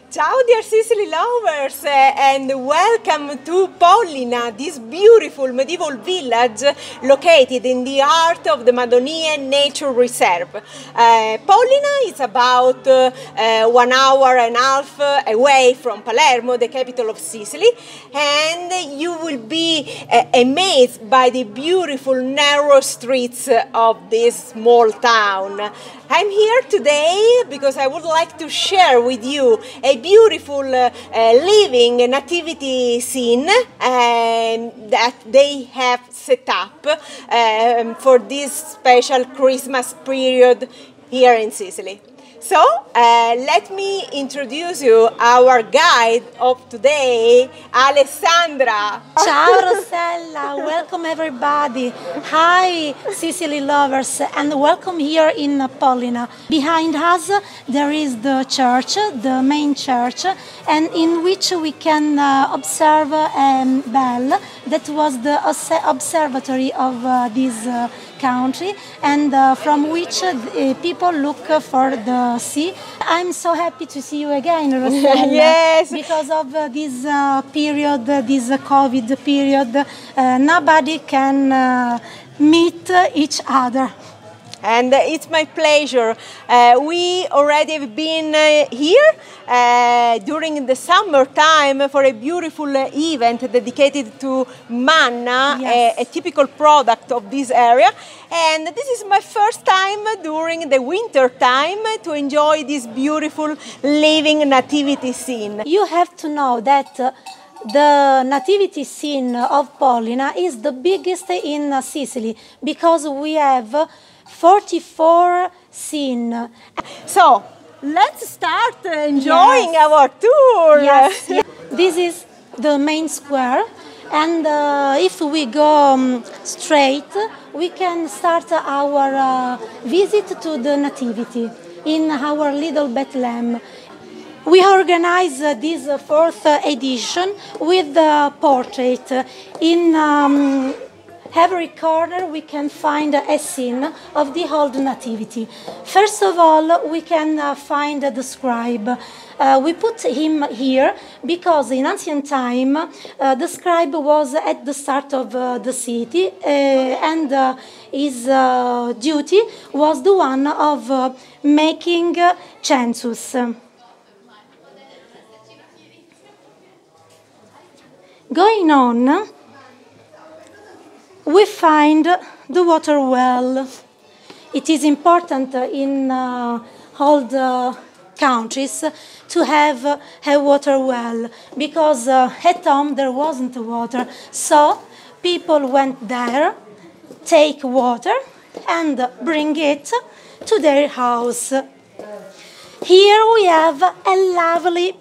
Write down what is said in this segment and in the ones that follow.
Ciao dear Sicily lovers and welcome to Pollina, this beautiful medieval village located in the heart of the Madonie Nature Reserve. Pollina is about 1 hour and a half away from Palermo, the capital of Sicily, and you will be amazed by the beautiful narrow streets of this small town. I'm here today because I would like to share with you a beautiful living nativity scene that they have set up for this special Christmas period here in Sicily. So, let me introduce you our guide of today, Alessandra. Ciao Rosella, welcome everybody. Hi Sicily lovers and welcome here in Pollina. Behind us there is the church, the main church, and in which we can observe a bell that was the observatory of this country, and from which people look for the sea. I'm so happy to see you again, Rosella. Yes. Because of this period, this COVID period, nobody can meet each other. And it's my pleasure. We already have been here during the summertime for a beautiful event dedicated to manna, yes. a typical product of this area. And this is my first time during the winter time to enjoy this beautiful living nativity scene. You have to know that the nativity scene of Pollina is the biggest in Sicily because we have 44 scenes. So, let's start enjoying yes. our tour. Yes, yes. This is the main square, and if we go straight, we can start our visit to the Nativity in our little Bethlehem. We organize this fourth edition with the portrait. In every corner we can find a scene of the old Nativity. First of all, we can find the scribe. We put him here because in ancient time the scribe was at the start of the city and his duty was the one of making census. Going on, we find the water well. It is important in all the countries to have a water well because at home there wasn't water. So people went there, take water and bring it to their house. Here we have a lovely,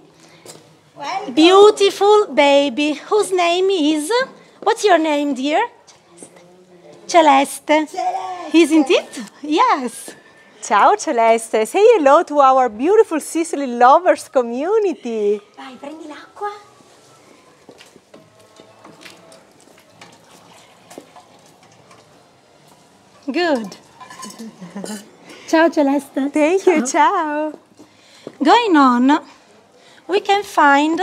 beautiful baby whose name is, what's your name, dear? Celeste. Celeste. Isn't it? Yes. Ciao Celeste, say hello to our beautiful Sicily lovers community. Vai, prendi l'acqua. Good. Ciao Celeste. Thank you, ciao. Going on, we can find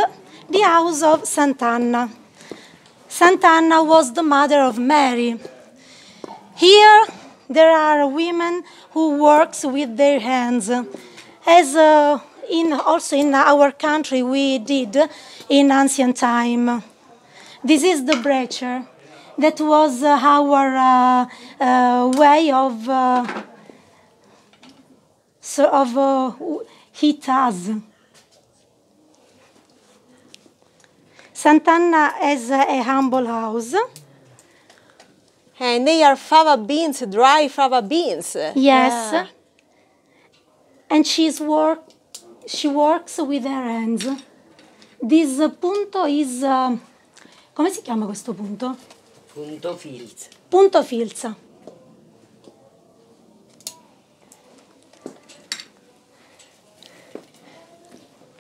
the house of Sant'Anna. Sant'Anna was the mother of Mary. Here there are women who work with their hands, as also in our country we did in ancient time. This is the breacher. That was our way of heat us. Sant'Anna has a humble house. And they are fava beans, dry fava beans. Yes. Yeah. And she works with her hands. This punto is... come si chiama questo punto? Punto filza. Punto filza.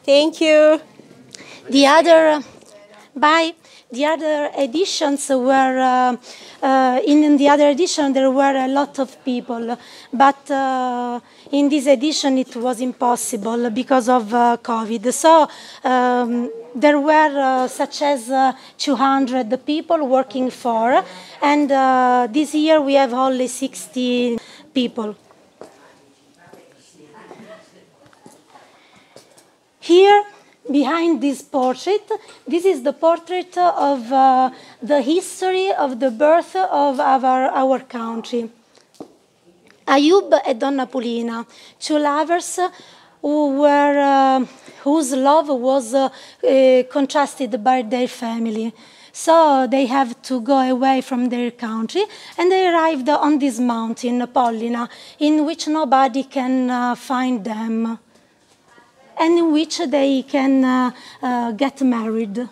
Thank you. The other editions were In the other edition, there were a lot of people, but in this edition, it was impossible because of COVID. So there were such as 200 people working for, and this year we have only 60 people. Here, behind this portrait, this is the portrait of the history of the birth of our country. Ayub and Donna Pollina, two lovers whose love was contrasted by their family. So they have to go away from their country, and they arrived on this mountain, Pollina, in which nobody can find them, and in which they can get married.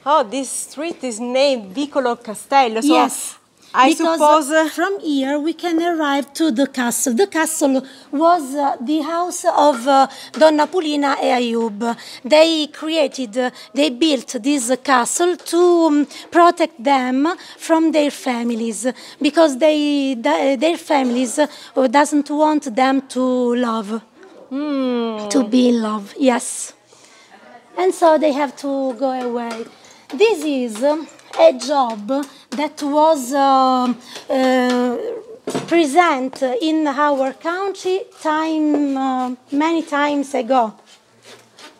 Oh, this street is named Vicolo Castello. So Yes. I Because suppose from here we can arrive to the castle. The castle was the house of Donna Pollina and Ayub. They built this castle to protect them from their families, because their families doesn't want them to love, to be in love, yes. And so they have to go away. This is a job that was present in our country many times ago.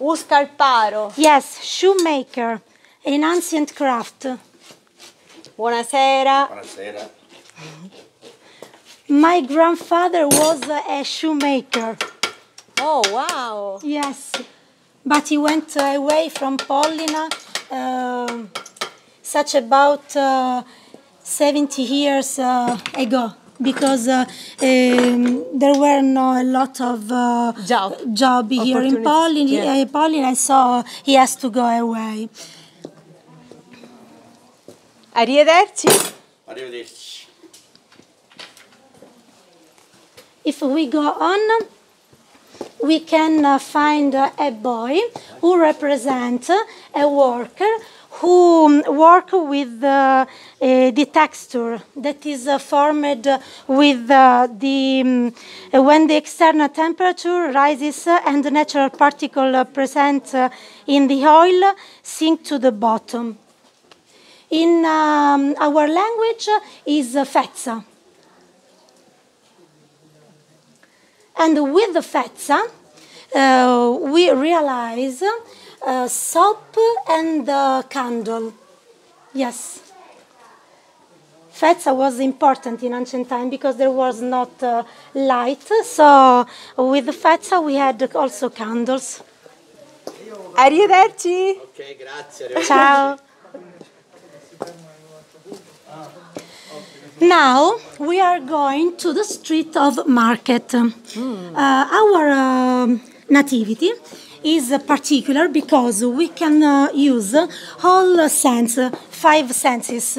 Uscarparo. Yes, shoemaker, an ancient craft. Buonasera. Buonasera. My grandfather was a shoemaker. Oh, wow. Yes, but he went away from Pollina such about 70 years ago, because there were not a lot of job here in Pollina, so he has to go away. Arrivederci. Arrivederci. If we go on, we can find a boy who represents a worker who work with the texture that is formed with when the external temperature rises and the natural particle present in the oil sink to the bottom. In our language is fezza. And with the fezza, we realize soap and candle. Yes. Fezza was important in ancient time because there was not light. So with the fezza we had also candles. Arrivederci. Ok, grazie. Ciao. Now we are going to the street of market. Our nativity is particular because we can use all sense, 5 senses.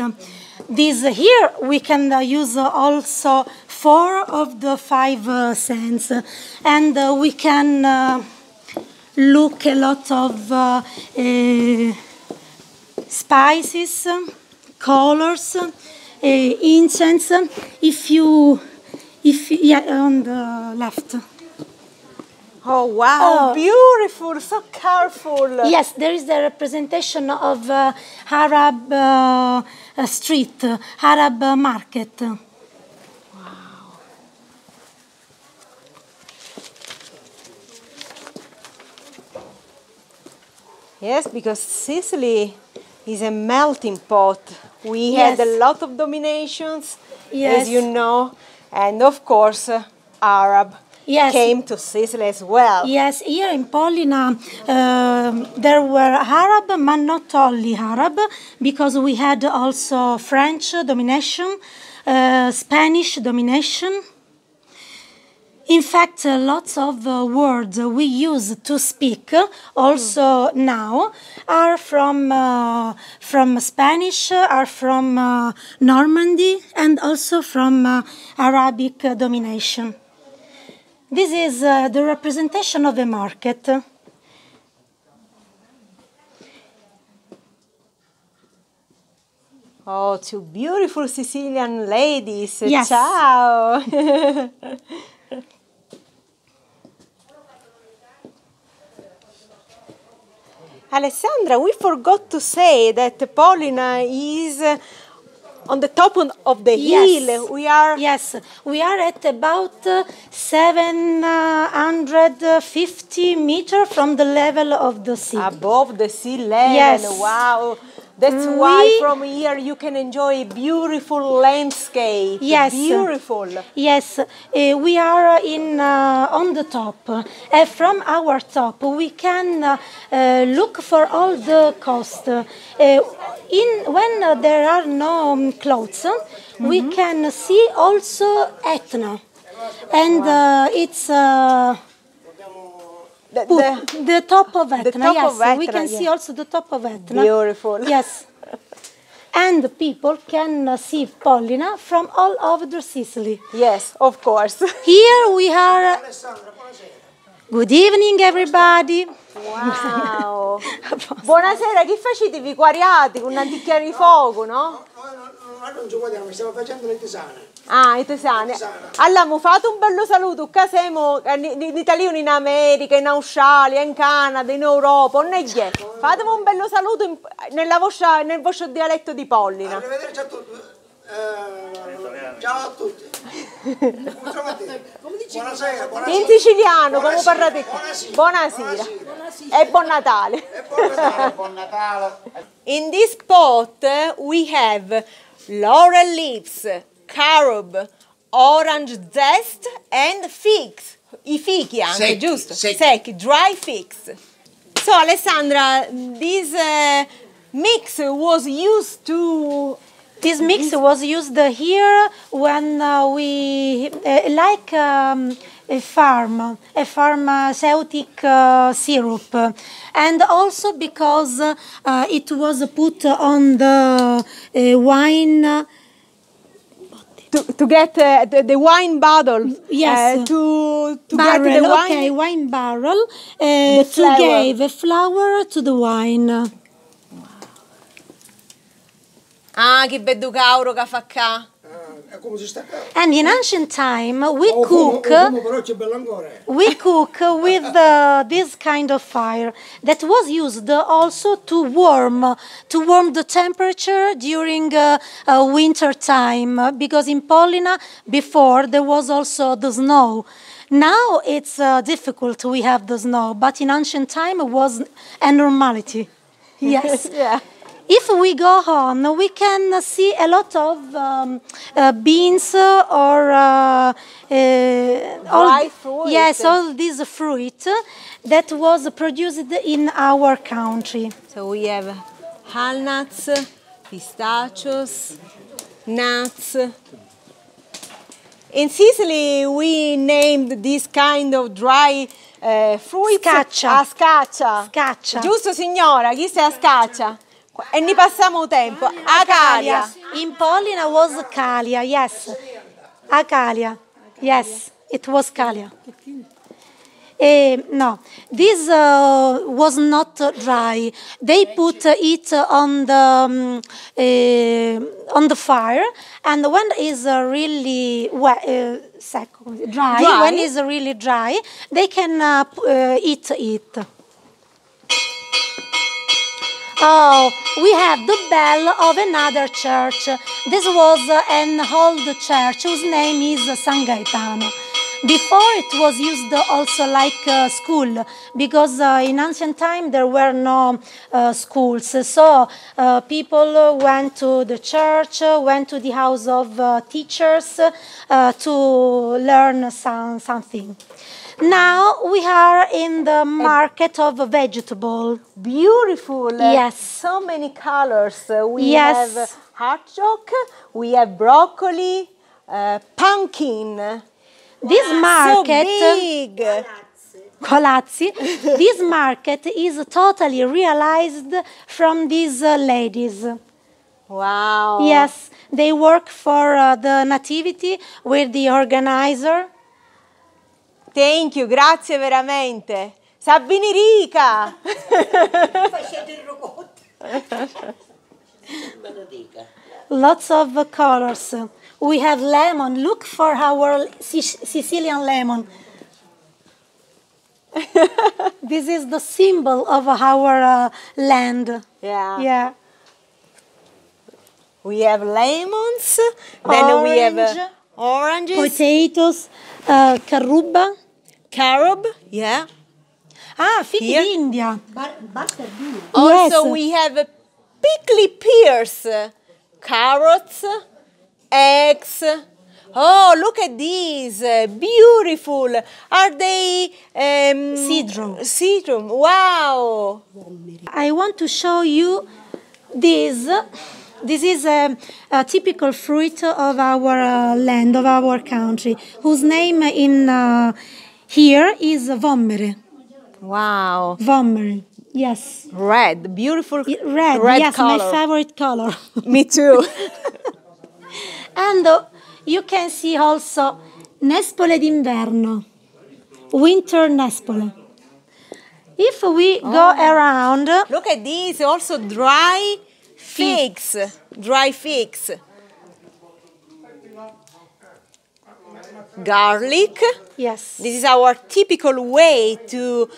This here we can use also 4 of the 5 senses, and we can look a lot of spices, colors, incense. Yeah, on the left. Oh, wow, beautiful, so colorful. Yes, there is the representation of Arab street, Arab market. Wow. Yes, because Sicily is a melting pot. We had a lot of dominations, as you know, and of course, Arab came to Sicily as well. Yes, here in Pollina there were Arab, but not only Arab, because we had also French domination, Spanish domination. In fact, lots of words we use to speak also now are from Spanish, are from Normandy, and also from Arabic domination. This is the representation of a market. Oh, two beautiful Sicilian ladies. Yes. Ciao. Alessandra, we forgot to say that Pollina is on the top of the hill. We are at about 750 meters from the level of the sea. Above the sea level. Yes. Wow. That's why from here you can enjoy a beautiful landscape. Yes. Beautiful. Yes, we are on the top. From our top, we can look for all the coast. When there are no clouds, we can see also Etna, and it's the top of Etna. We can see also the top of Etna. Beautiful. Yes. And people can see Pollina from all over Sicily. Yes, of course. Here we are. Good evening, everybody. Wow. Buonasera, che facete? Vi quariate con un antichiare di fuoco, no? Noi non ci guardiamo, stiamo facendo le tisane. Ah, i tesane. Allora, fate un bello saluto, che siamo in italiano in America, in Australia, in Canada, in Europa, non è che. Fatemi un bello saluto nel vostro dialetto di Pollina. Arrivederci a tutti. Ciao a tutti. Buonasera, buonasera. In siciliano, come parlate qui? Buonasera. E buon Natale. Buon Natale. In this pot we have laurel leaves, carob, orange zest and figs. I fichi anche, secchi, giusto? secchi. Dry figs. So Alessandra, this mix was used to... This mix was used here when we, like a pharmaceutic syrup, and also because it was put on the wine. To get the wine bottle. Yes. To barrel, get the wine. Okay, wine barrel to give a flour to the wine. Ah, che bello cauro che fa qua. And in ancient time, we cook with this kind of fire that was used also to warm the temperature during winter time, because in Pollina before there was also the snow. Now it's difficult, we have the snow, but in ancient time it was a normality. Yes. Yeah. If we go on, we can see a lot of beans or dry fruit. Yes, all this fruit that was produced in our country. So we have walnuts, pistachios, nuts. In Sicily, we named this kind of dry fruit Scaccia. Scaccia. Scaccia. Giusto signora? Chi sta a scaccia? E ne passiamo tempo. Acalia. In Pollina was Calia, yes. Acalia, yes, it was Calia. No, this was not dry. They put it on the fire, and when it's really dry, when it's really dry, they can eat it. Oh, we have the bell of another church. This was an old church whose name is San Gaetano. Before it was used also like school, because in ancient time there were no schools. So people went to the church, went to the house of teachers to learn something. Now we are in the market of vegetable. Beautiful. Yes. So many colors. We Yes. have artichoke, we have broccoli, pumpkin. This market, So big. Colazzi, this market is totally realized from these ladies. Wow. Yes, they work for the Nativity with the organizer. Thank you, grazie veramente. Sabini Rica. Lots of colors. We have lemon. Look for our Sicilian lemon. This is the symbol of our land. Yeah. Yeah. We have lemons, then we have oranges, Potatoes, caruba. carob, yeah. Ah, fig Here. d'India. Also Yes. we have prickly pears, carrots, eggs. Oh, look at these, beautiful. Are they Citron. Citron, wow. I want to show you this. This is a typical fruit of our land, of our country, whose name in here is vommere. Wow. Vommere, yes. Red, beautiful Red, yes, color. my favorite color. Me too. And you can see also nespole d'inverno, winter nespole. If we go around, Look at these, also dry figs. Dry figs. Garlic. yes, This is our typical way to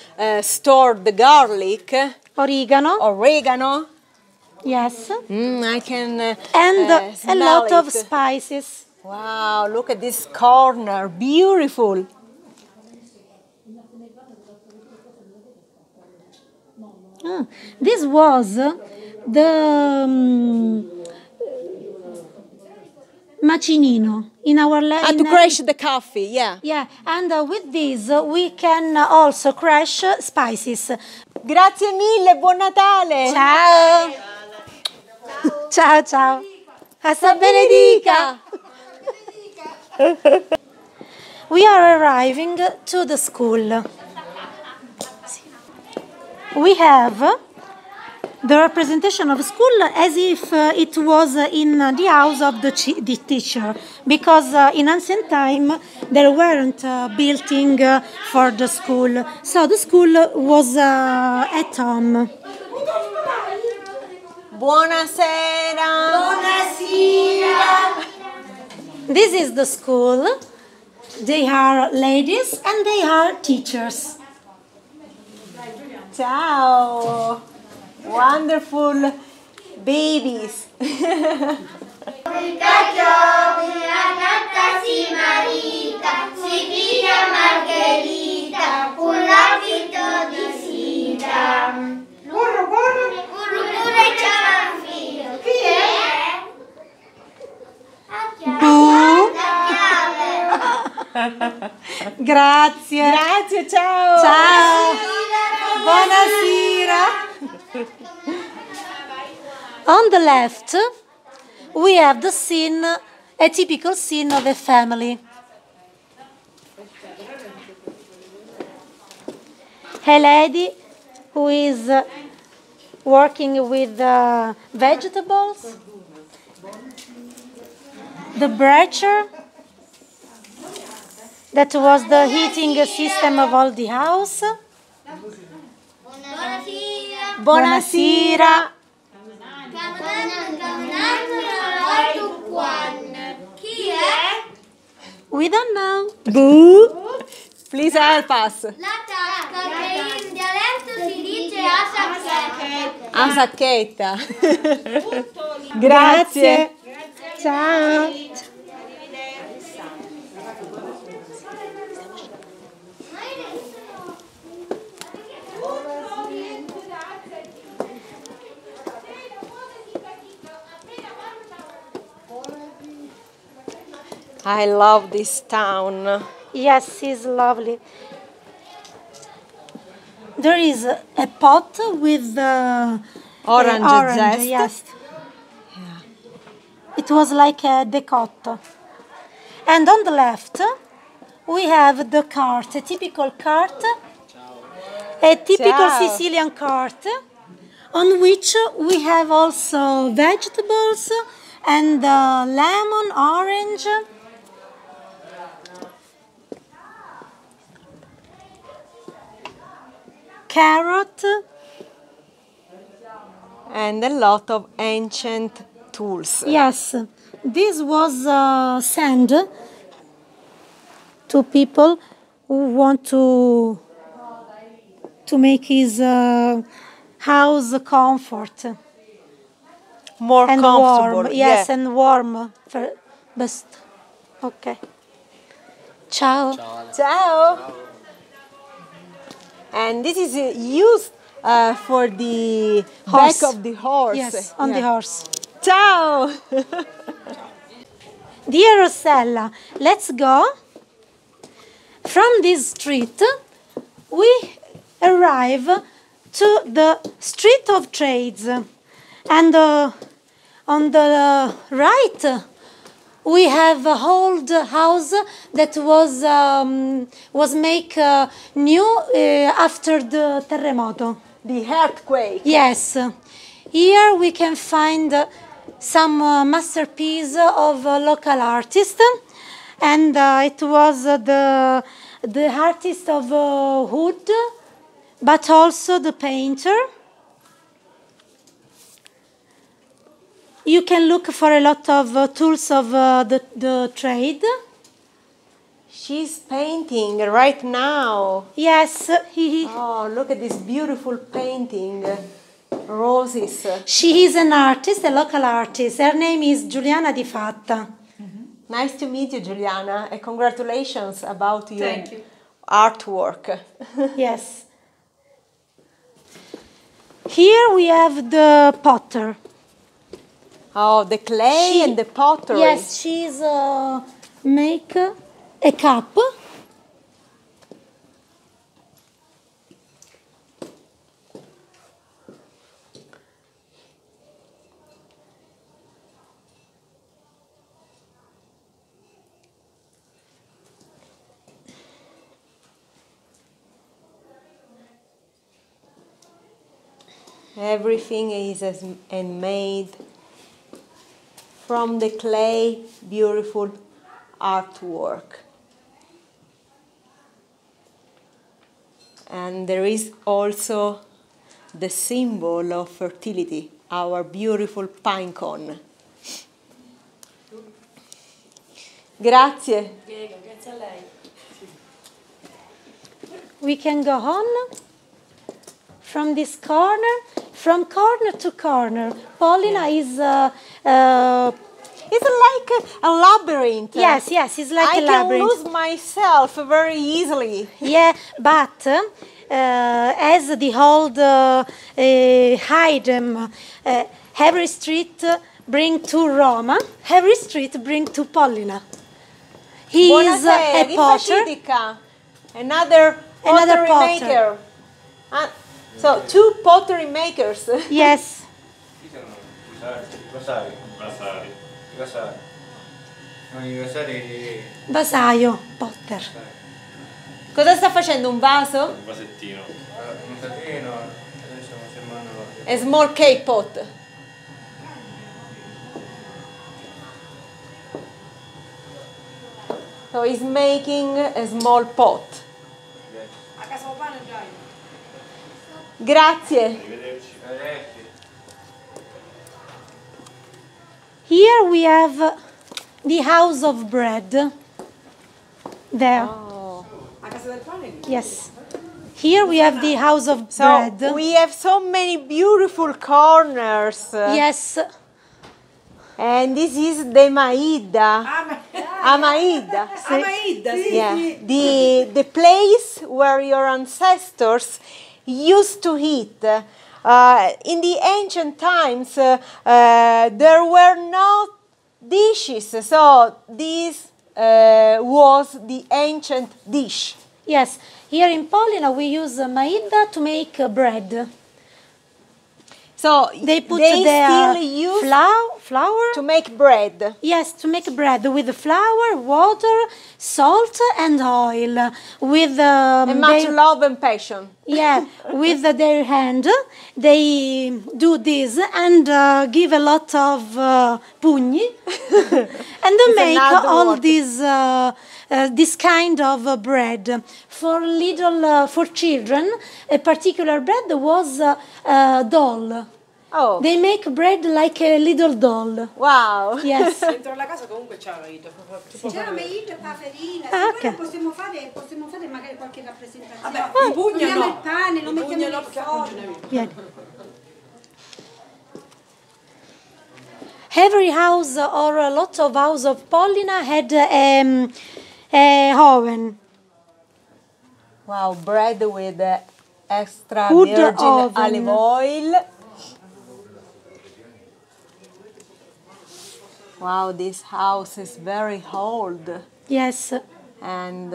store the garlic. oregano, Oregano. yes, I can and a smell lot of it. spices. Wow, look at this corner, beautiful. This was the macinino in our land. To crush the coffee, yeah. Yeah, and with this we can also crush spices. Grazie mille, buon Natale. Ciao! Ciao, ciao! Hasta benedica! We are arriving to the school. We have the representation of school as if it was in the house of the teacher, because in ancient time there weren't building for the school, so the school was at home. Buonasera. This is the school. They are ladies and they are teachers. Ciao. Wonderful babies. Grazie. Grazie, ciao. Ciao. Buonasera. On the left, we have the scene, a typical scene of a family. A lady who is working with vegetables, the breacher, that was the heating system of all the house. Buonasera. We don't know. Boo. Please help us. La tasca che in dialetto si dice a sacchetta. A sacchetta. Grazie. Ciao. I love this town. Yes, it's lovely. There is a pot with Orange zest. Yes. It was like a decotte. And on the left, we have the cart, a typical cart, a typical Ciao. Sicilian cart, on which we have also vegetables and lemon, orange. Carrot, And a lot of ancient tools. Yes, this was sent to people who want to make his house comfort More and comfortable. warm. Yes, yeah. and warm. Best. Okay. Ciao. Ciao. And this is used for the Horse. back of the horse. Yes, on Yeah. the horse. Ciao. Dear Rosella, let's go. From this street, we arrive to the street of trades. And on the right, we have an old house that was made new after the terremoto. The earthquake. Yes. Here we can find some masterpiece of local artists, and it was the artist of wood, but also the painter. You can look for a lot of tools of the trade. She's painting right now. Yes, Oh, look at this beautiful painting. Roses. she is an artist, a local artist. Her name is Giuliana Di Fatta. Nice to meet you, Giuliana, and congratulations about your Thank you. artwork. Yes. Here we have the potter. Oh, the clay and the pottery. Yes, she's make a cup. Everything is handmade from the clay, beautiful artwork. And there is also the symbol of fertility, our beautiful pine cone. Grazie. Grazie a lei. We can go on from this corner, from corner to corner. Pollina is It's like a labyrinth. yes, it's like I a labyrinth. can lose myself very easily. Yeah, but as the old idiom, every street bring to Roma, every street bring to Pollina. He is Buonasera, a chi potter. facetica? Another Another pottery potter. maker. So two pottery makers. Yes. Vasaio, potter. Cosa sta facendo? Un vaso? Un vasettino. Un catino, adesso non sembrano. A small cake pot. So he's making a small pot. Grazie. Here we have the house of bread. There. Oh. Yes. Here we have the house of So bread. we have so many beautiful corners. Yes. And this is the Maida. Amaida. Amaida, sì, Yeah. sì. The place where your ancestors used to eat. In the ancient times, there were no dishes, so this was the ancient dish. Yes. Here in Pollina we use maida to make bread. So They put they their still use flour. to make bread. Yes, to make bread with flour, water, salt, and oil. With And much they- love and passion. yeah, with their hand, they do this and give a lot of pugni, and they It's make another all word. this kind of bread for little for children. A particular bread was doll. Oh, They make bread like a little doll. wow. Yes. Dentro alla casa comunque c'è la vita. C'è la meita, la farina, Ah, se poi ok. possiamo fare magari qualche rappresentazione. Vabbè, i pugni Togliamo no. il pane, lo I mettiamo pugni nel no, perché forno. non ce n'è via. Vieni. Every house or a lot of house of Pollina had a oven. Wow, bread with extra Good virgin oven. olive oil. Wow, this house is very old Yes. and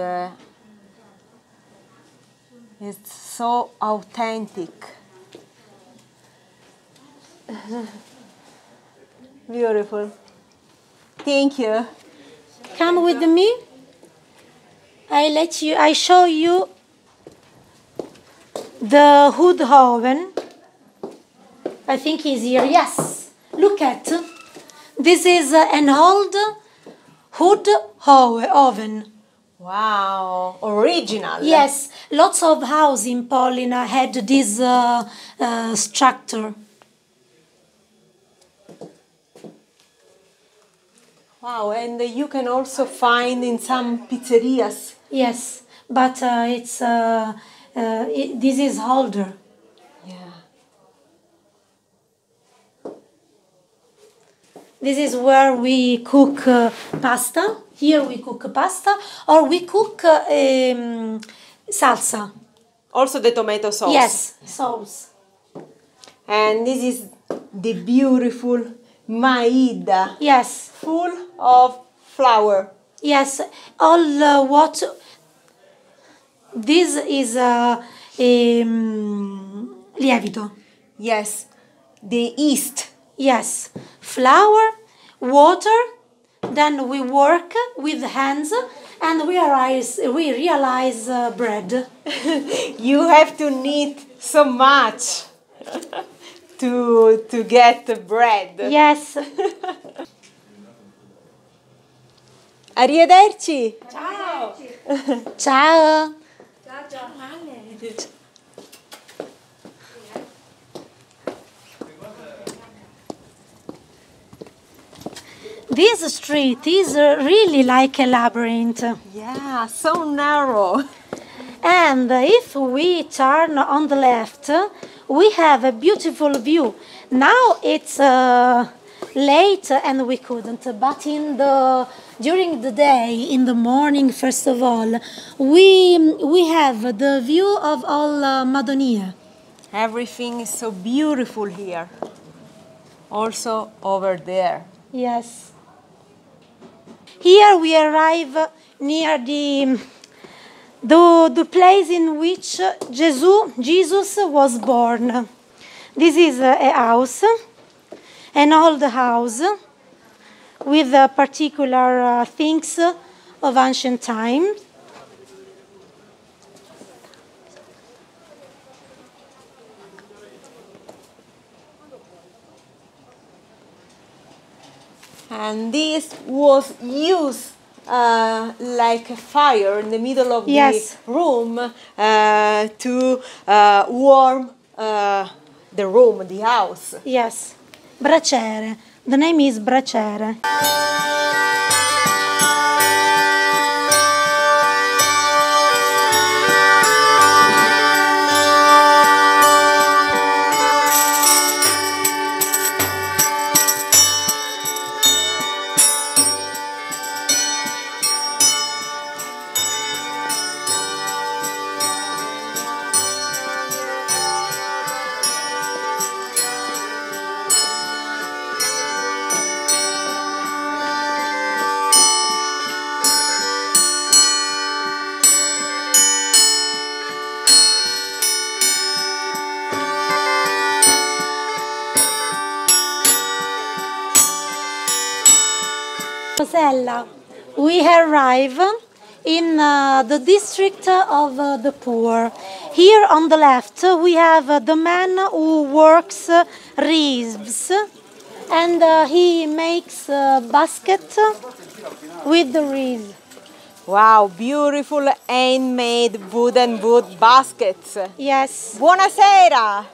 it's so authentic. Beautiful. Thank you. Come with me. I show you the wood oven. I think it's here. Yes. Look at. This is an old wood oven. Wow, original. Yes, lots of houses in Pollina had this structure. Wow, and you can also find in some pizzerias. Yes, but this is older. Yeah. This is where we cook pasta. Here we cook pasta, or we cook salsa. Also the tomato sauce. Yes, sauce. And this is the beautiful maida, Yes, full of flour. yes. All what this is lievito. Yes, the yeast. Yes, flour, water. Then we work with hands, and we realize bread. You have to knead so much to get the bread. Yes. Arrivederci. Ciao. Ciao. This street is really like a labyrinth. Yeah, so narrow. And if we turn on the left, we have a beautiful view. Now it's late and we couldn't, but during the day, in the morning, first of all, we have the view of all Madonie. Everything is so beautiful here. Also over there. Yes. Here we arrive near the place in which Jesus was born. This is a house, an old house with particular things of ancient times. And this was used like a fire in the middle of Yes. the room to warm the room, the house. Yes, braciere. The name is braciere. Rosella, we arrive in the district of the poor. Here on the left we have the man who works reeds and he makes a basket with the reeds. Wow, beautiful handmade wooden wood baskets. Yes. Buonasera.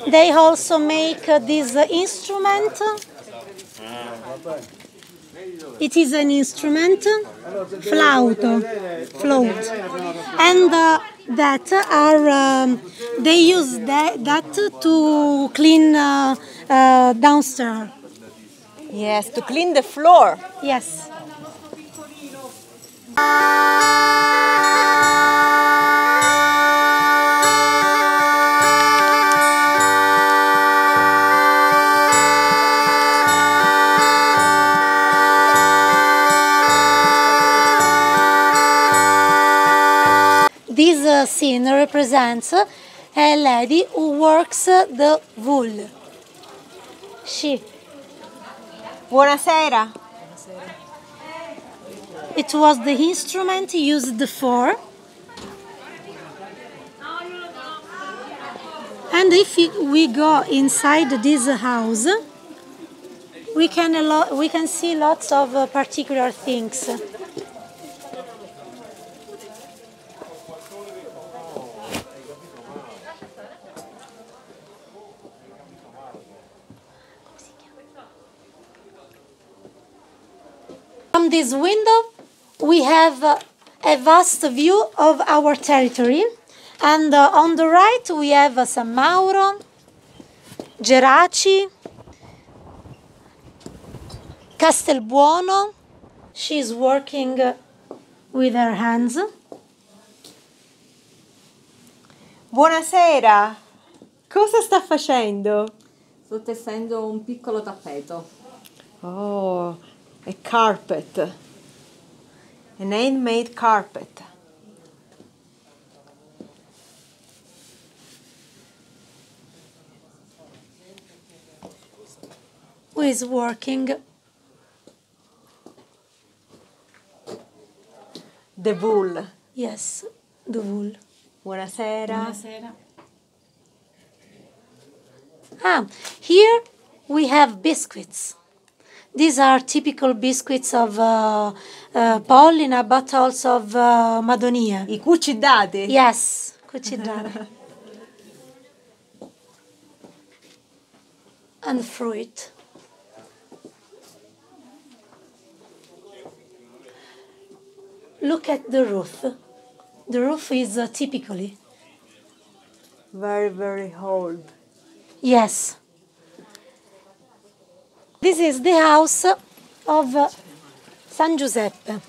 They also make this instrument. It is an instrument, flauto, and they use that to clean downstairs. Yes, to clean the floor. Yes. This scene represents a lady who works the wool. She. Buonasera. It was the instrument used for. And if we go inside this house, we can see lots of particular things. From this window, we have a vast view of our territory, and on the right we have San Mauro, Geraci, Castelbuono. She's working with her hands. Buonasera. Cosa sta facendo? Sto tessendo un piccolo tappeto. Oh, a carpet. An handmade carpet. Who is working? The wool. Yes, the wool. Buonasera. Here we have biscuits. These are typical biscuits of Pollina, but also of Madonie. I cucidati? Yes, cucidati. And fruit. Look at the roof. The roof is typically. Very, very old. Yes. This is the house of San Giuseppe.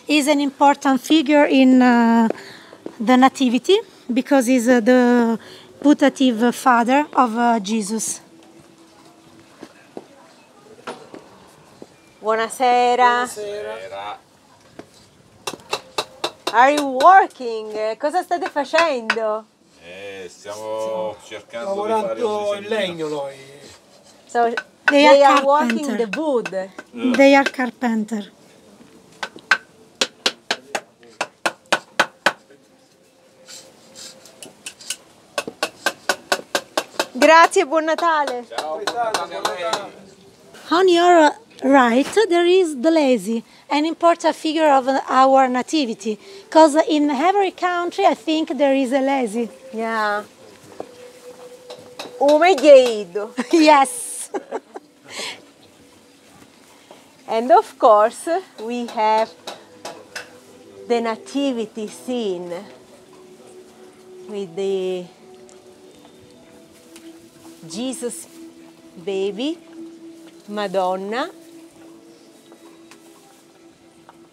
He is an important figure in the Nativity because he's the putative father of Jesus. Buonasera. Buonasera. Are you working? Cosa state facendo? Stiamo cercando lavorando in legno noi. So they are working the wood. They are carpenter. Grazie, buon Natale. Ciao, buon Natale. On your right, there is the lazy, an important figure of our nativity. Because in every country, I think there is a lazy. Yeah. Umegeido. Yes. And of course, we have the nativity scene with the Jesus baby, Madonna,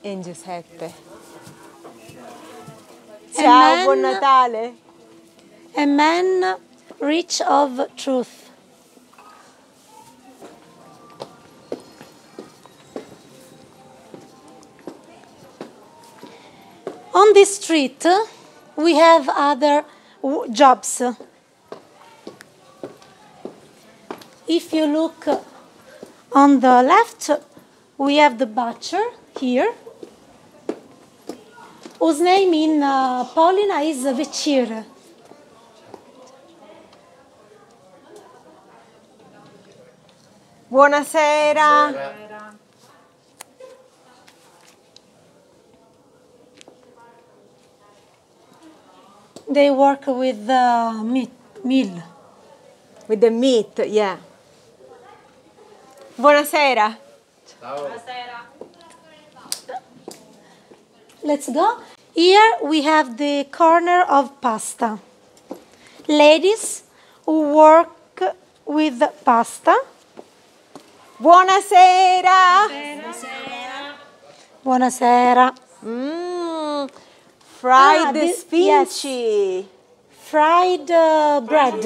and Giuseppe. Ciao, buon Natale. A man rich of truth. On this street, we have other jobs. If you look on the left, we have the butcher here, whose name in Pollina is Vecchir. Buonasera. They work with the meal. With the meat, yeah. Buonasera. Let's go. Here we have the corner of pasta. Ladies who work with pasta. Buonasera. Buonasera. Fried this- spinci. Fried bread.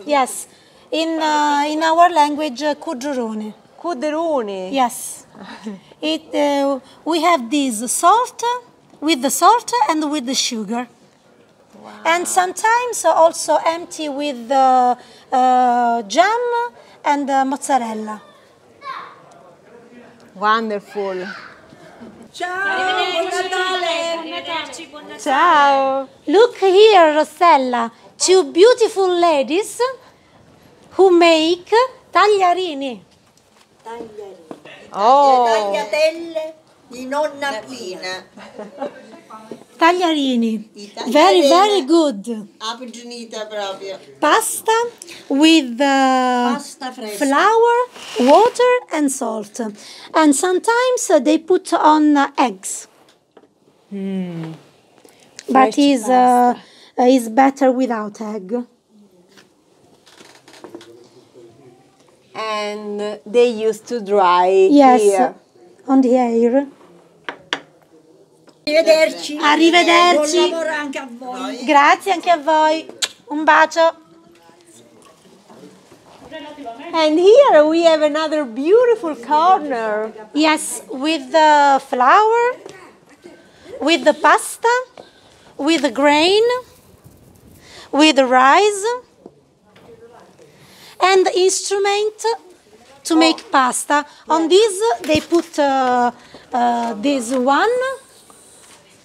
Yes. In our language, kudrone. Kuderuni. Yes. We have this salt, with the salt and with the sugar. And sometimes also empty with jam and mozzarella. Wonderful. Ciao, buon Natale. Ciao. Look here, Rosella, two beautiful ladies who make tagliarini. Oh. Tagliatelle di nonna Pollina. Tagliarini. Italiane. Very, very good. Appunita proprio. Pasta with Pasta fresca. flour, water, and salt. And sometimes they put on eggs. But is better without egg. And they used to dry Yes, here. on the air. Arrivederci. Arrivederci. Buon lavoro anche a voi. Grazie anche a voi. Un bacio. And here we have another beautiful corner. Yes, with the flour, with the pasta, with the grain, with the rice, and the instrument to make pasta. On this, they put this one.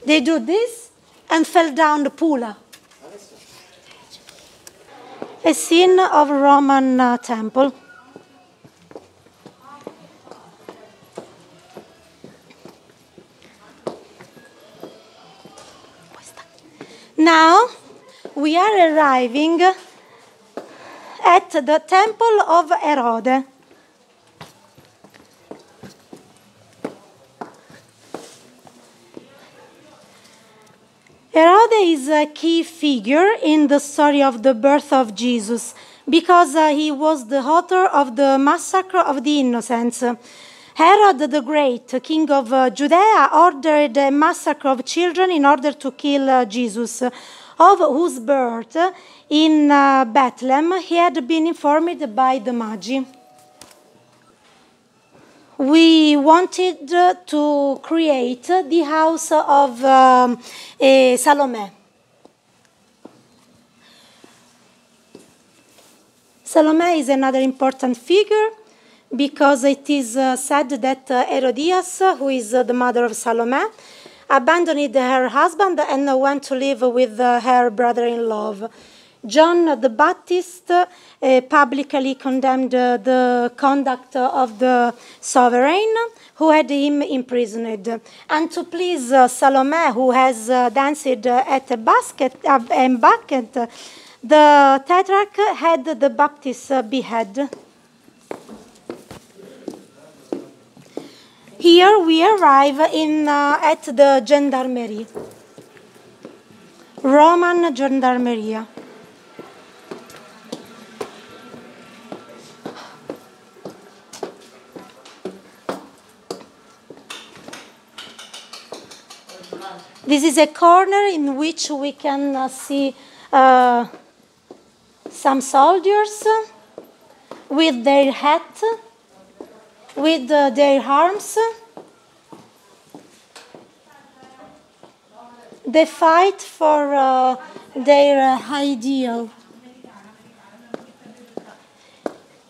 They do this and fell down the pula. A scene of Roman temple. Now we are arriving at the temple of Herode. Herode is a key figure in the story of the birth of Jesus because he was the author of the massacre of the innocents. Herod the Great, king of Judea, ordered a massacre of children in order to kill Jesus, of whose birth in Bethlehem he had been informed by the Magi. We wanted to create the house of Salome. Salome is another important figure because it is said that Herodias, who is the mother of Salome, abandoned her husband and went to live with her brother-in-law. John the Baptist publicly condemned the conduct of the sovereign who had him imprisoned. And to please Salome, who has danced at a bucket, the Tetrarch had the Baptist beheaded. Here we arrive at the Gendarmerie, Roman Gendarmeria. This is a corner in which we can see some soldiers with their hat, with their arms. They fight for their ideal.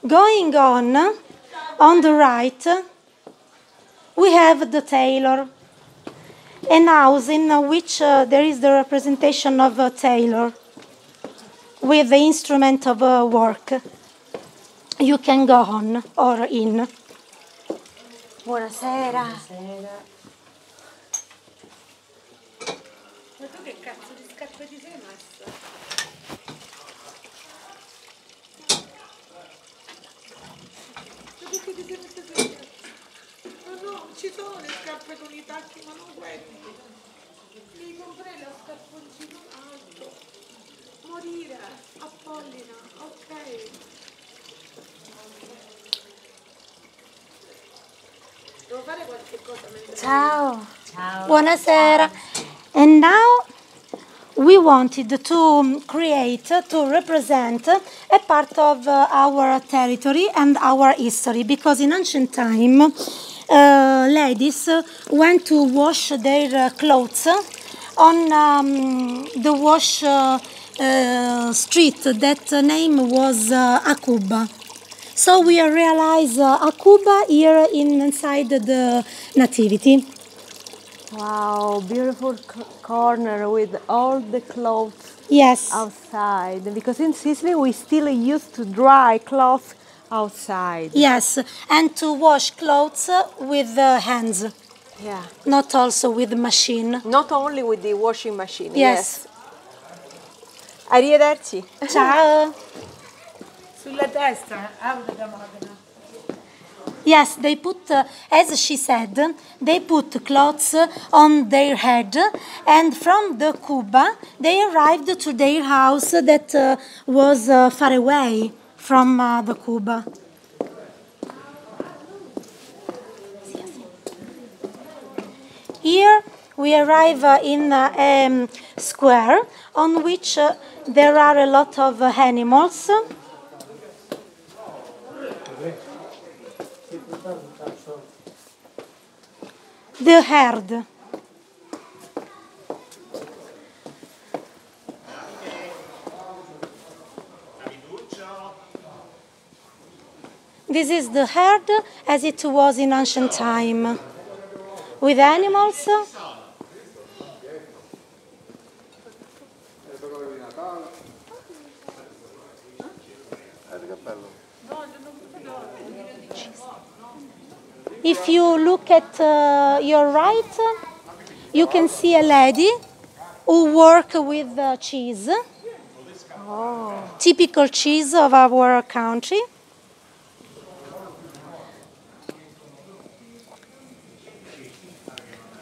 Going on the right, we have the tailor, a house in which there is the representation of a tailor with the instrument of work. You can go on or in. Buonasera. Ma tu che cazzo di scarpe Dove ti sei messa? Dove ti sei messa qui? No, no, ci sono le scarpe con i tacchi, ma non quelli. Mi comprei la scarponcino alto. Morire, a Pollina, ok. Devo fare qualche cosa mentre... Ciao. Ciao. Buonasera. And now we wanted to create, to represent a part of our territory and our history, because in ancient time, ladies went to wash their clothes on the wash street. That name was Akuba. So we realize Akuba here inside the Nativity. Wow, beautiful corner with all the clothes outside. Because in Sicily we still used to dry clothes outside. Yes, and to wash clothes with hands. Yeah. Not also with machine. Not only with the washing machine. Yes. Arrivederci. Ciao. Sulla testa, auto da Modena. Yes, they put, as she said, they put clothes on their head, and from the Cuba they arrived to their house that was far away from the Cuba. Here we arrive in a square on which there are a lot of animals. The herd. This is the herd as it was in ancient time, with animals. If you look at your right, you can see a lady who works with cheese, typical cheese of our country.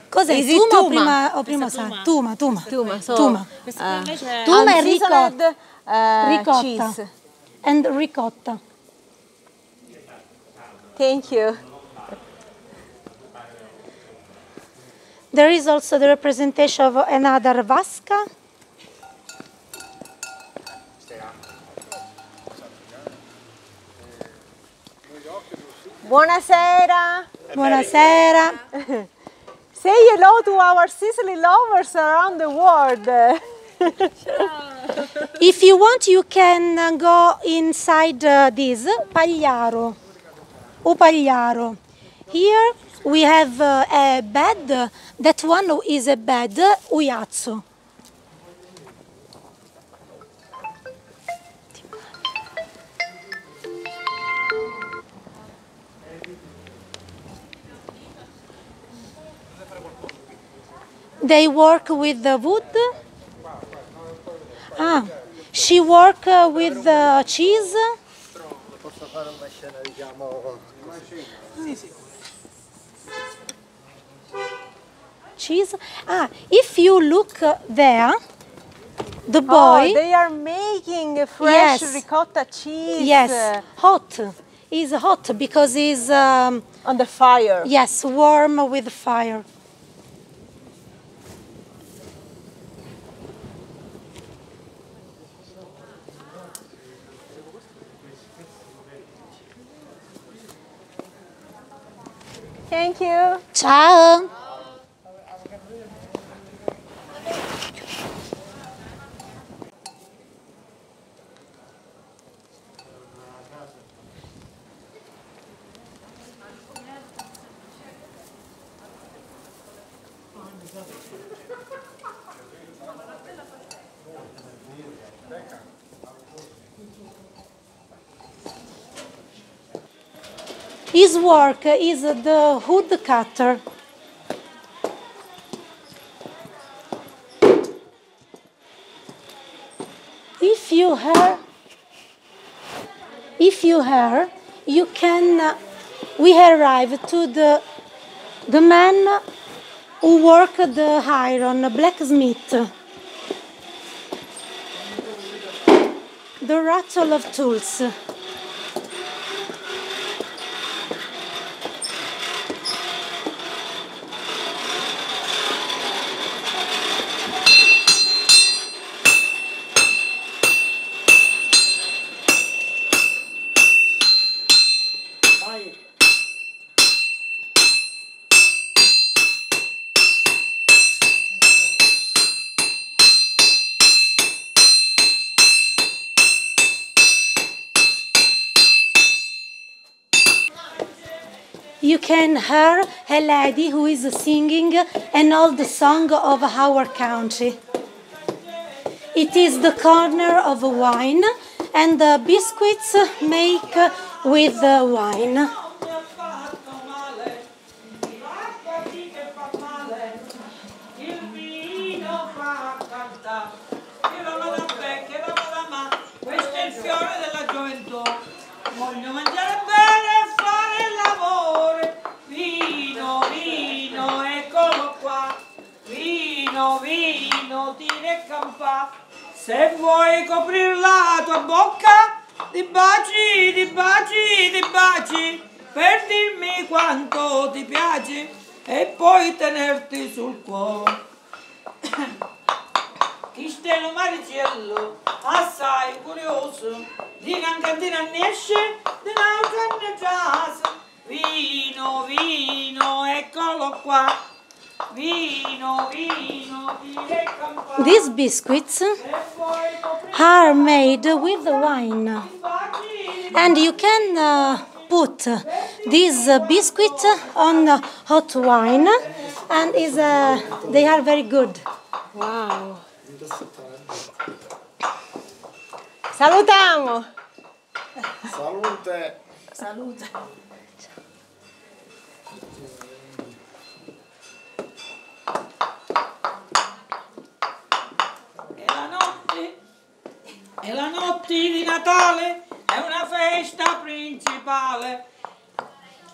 Cos'è? Tuma o prima sa? Tuma. Tuma e ricotta. Ricotta. Cheese. And ricotta. Thank you. There is also the representation of another vasca. Buonasera. Buonasera. Say hello to our Sicily lovers around the world. If you want, you can go inside this pagliaro. Upagliaro. Here we have a bed. That one is a bed, uiazzo. They work with the wood. She work with cheese. Posso fare una scena, diciamo... Cheese. If you look there, the boy... Oh, they are making fresh ricotta cheese. Yes, hot. It's hot because it's... on the fire. Yes, warm with fire. Thank you. Ciao. His work is the wood cutter. if you hear, you can. We arrive to the man who work the iron, blacksmith. The rattle of tools. You can hear a lady who is singing an old song of our country. It is the corner of wine, and the biscuits make with the wine. Questo è il fiore della gioventù. Voglio mangiare bene e fare il lavoro. Vino, vino, eccolo qua. Vino, vino, tira e campa. Se vuoi coprire la tua bocca, ti baci, ti baci, ti baci, per dirmi quanto ti piace e poi tenerti sul cuore. Chistello Maricello, assai curioso, di una cantina esce, di una canna jazz. Vino, vino, eccolo qua. Vino, vino, tira e campa. These biscuits are made with wine, and you can put this biscuit on hot wine, and they are very good. Wow. Salutiamo! Salute! Salute! E la notte di Natale è una festa principale.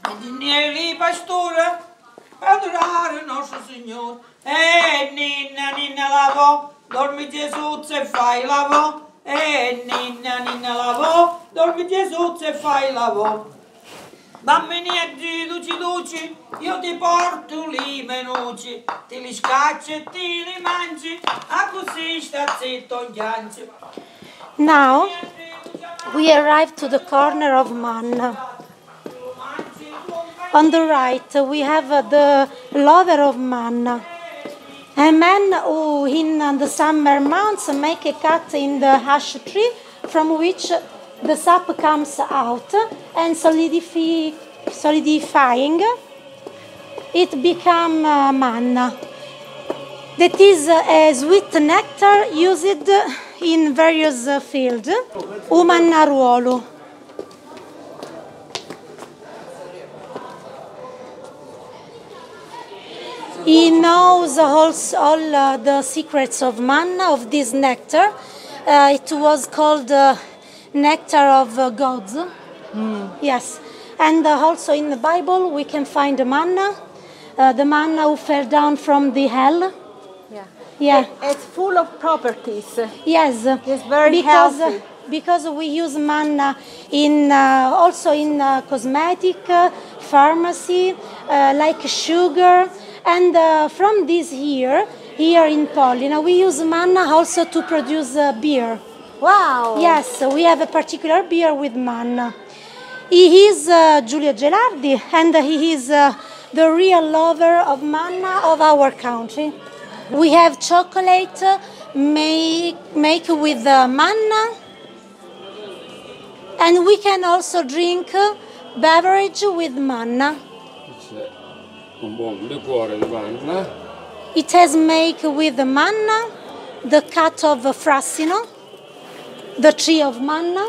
E di pastore adorare il nostro Signore. E ninna, ninna lavò, dormi Gesù se fai lavò. E ninna, ninna lavò, dormi Gesù se fai lavò. Bambini e duci duci, io ti porto li menuci, ti li scacci e ti li mangi, a così sta zitto Gianci. Now we arrive to the corner of manna. On the right we have the lover of manna, a man who in the summer months make a cut in the ash tree from which the sap comes out, and solidifying it become manna. That is a sweet nectar used in various fields. Umannaruolo. He knows all the secrets of manna, of this nectar. It was called nectar of gods. Yes. And also in the Bible we can find the manna who fell down from the hell. Yeah. It's full of properties. Yes. It's very healthy. Because we use manna also in cosmetic, pharmacy, like sugar. And from this here in Pollina, we use manna also to produce beer. Wow! Yes, we have a particular beer with manna. He is Giulio Gelardi, and he is the real lover of manna of our country. We have chocolate make with manna, and we can also drink beverage with manna. Un buon liquore di manna. It has made with the manna, the cut of frassino, the tree of manna.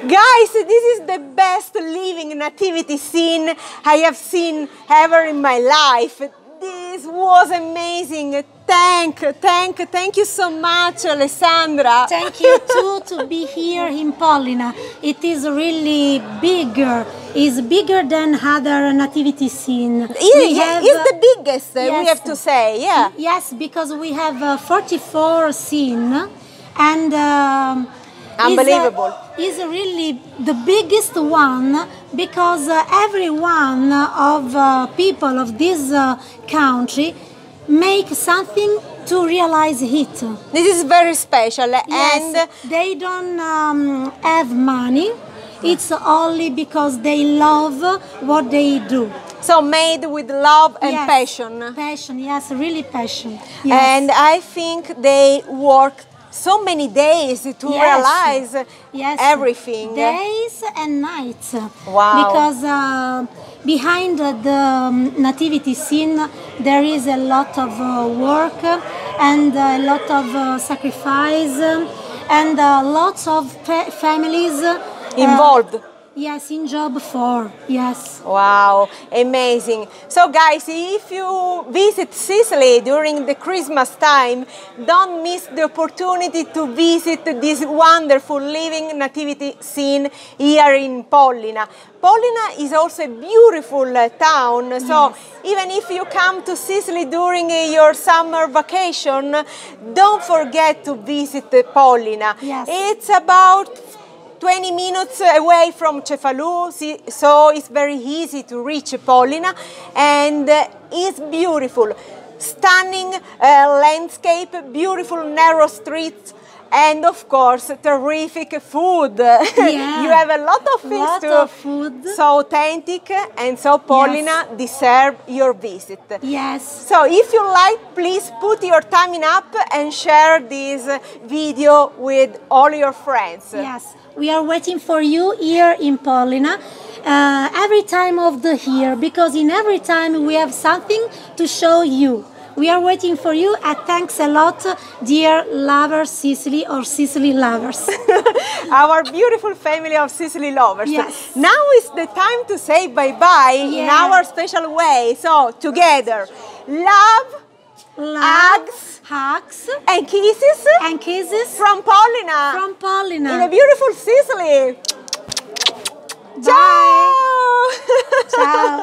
Guys, this is the best living nativity scene I have seen ever in my life. This This was amazing. Thank you so much, Alessandra. Thank you too to be here in Pollina. It is really bigger. It's bigger than other nativity scene. It's the biggest, yes, we have to say, yeah. Yes, because we have 44 scene and unbelievable. Is really the biggest one because every one of people of this country make something to realize it. This is very special. Yes, and they don't have money. It's only because they love what they do. So made with love and yes, passion. Passion, yes, really passion. Yes. And I think they work so many days to realize everything. Days and nights. Wow. Because behind the nativity scene there is a lot of work and a lot of sacrifice and lots of families involved. Yes, in job for, yes. Wow, amazing. So guys, if you visit Sicily during the Christmas time, don't miss the opportunity to visit this wonderful living nativity scene here in Pollina. Pollina is also a beautiful town, so even if you come to Sicily during your summer vacation, don't forget to visit Pollina. Yes. It's about 20 minutes away from Cefalù, so it's very easy to reach Pollina, and it's beautiful. Stunning landscape, beautiful narrow streets, and of course terrific food. Yeah. You have a lot of things of food. So authentic, and so Pollina deserve your visit. Yes. So if you like, please put your thumbs up and share this video with all your friends. Yes. We are waiting for you here in Pollina every time of the year, because in every time we have something to show you. We are waiting for you, and thanks a lot, dear lovers Sicily or Sicily lovers. Our beautiful family of Sicily lovers. Yes. Now is the time to say bye-bye in our special way. So together, love, hugs, and kisses from Pollina. From Pollina. In a beautiful Sicily. Bye. Ciao. Ciao.